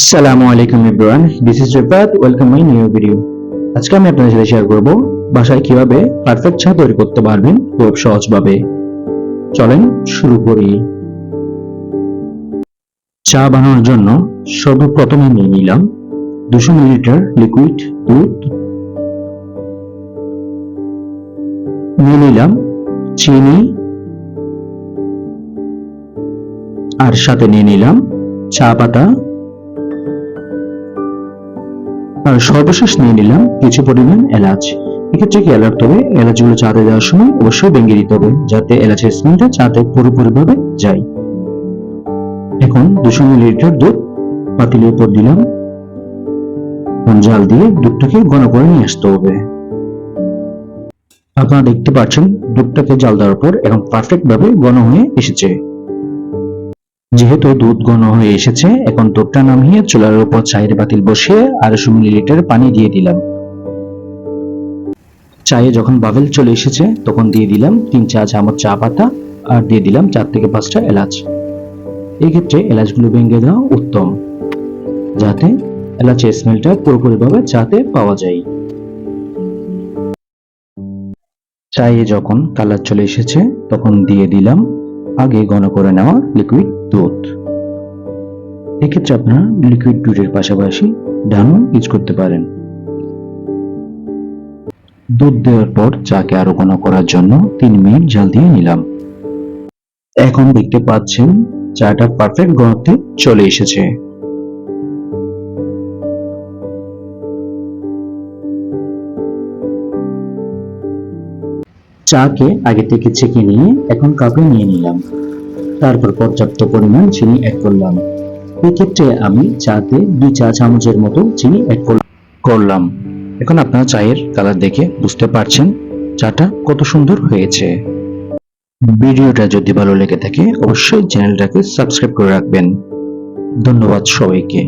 আসসালামু আলাইকুম everyone, this is Rifat. Welcome my new video. আজকে আমি আপনাদের সাথে শেয়ার করব বাসায় কিভাবে পারফেক্ট চা তৈরি করতে পারবেন খুব সহজভাবে। চলেন শুরু করি। চা বানানোর জন্য সর্বপ্রথমে নিয়ে নিলাম 200 মিলিলিটার লিকুইড দুধ, নিয়ে নিলাম চিনি, আর সাথে নিয়ে নিলাম চা পাতা, আর সর্বশেষ নিয়ে নিলাম কিছু পরিমাণ এলাচ। এক্ষেত্রে খেয়াল রাখতে হবে এলাচগুলো চাতে দেওয়ার সময় অবশ্যই ভেঙে দিতে হবে, যাতে এলাচের স্মেলটা চাতে পুরোপুরিভাবে যায়। এখন 200 মিলিলিটার দুধ পাতিলের উপর দিলাম, জাল দিয়ে দুধটাকে ঘন করে নিয়ে আসতে হবে। আপনারা দেখতে পাচ্ছেন দুধটাকে জাল দেওয়ার পর এখন পারফেক্ট ভাবে ঘন হয়ে এসেছে। যেহেতু দুধ ঘন হয়ে এসেছে, এখন দুধটা নামিয়ে চুলার উপর চায়ের পাতিল বসিয়ে 250 মিলিলিটার পানি দিয়ে দিলাম। চায়ে যখন বাবেল চলে এসেছে তখন দিয়ে দিলাম 3 চা চামচ চা পাতা, আর দিয়ে দিলাম 4 থেকে 5টা এলাচ। এই ক্ষেত্রে এলাচগুলো ভেঙে দেওয়া উত্তম, যাতে এলাচের স্মেলটা পুরোপুরিভাবে চাতে পাওয়া যায়। চায়ে যখন কালার চলে এসেছে তখন দিয়ে দিলাম আগে ঘন করে নেওয়া লিকুইড দুধ। এক্ষেত্রে আপনারা লিকুইড দুধের পাশাপাশি ডানও ইউজ করতে পারেন। দুধ দেওয়ার পর চাকে আরো ঘন করার জন্য 3 মিনিট জাল দিয়ে নিলাম। এখন দেখতে পাচ্ছেন চাটা পারফেক্ট ঘনত্বে চলে এসেছে। চাকে আগে থেকে ছেঁকে নিয়ে এখন কাপে নিয়ে নিলাম, তারপর পর্যাপ্ত পরিমাণ চিনি অ্যাড করলাম। এক্ষেত্রে আমি চাতে 2 চা চামচের মতো চিনি অ্যাড করলাম। এখন আপনারা চায়ের কালার দেখে বুঝতে পারছেন চাটা কত সুন্দর হয়েছে। ভিডিওটা যদি ভালো লেগে থাকে অবশ্যই চ্যানেলটাকে সাবস্ক্রাইব করে রাখবেন। ধন্যবাদ সবাইকে।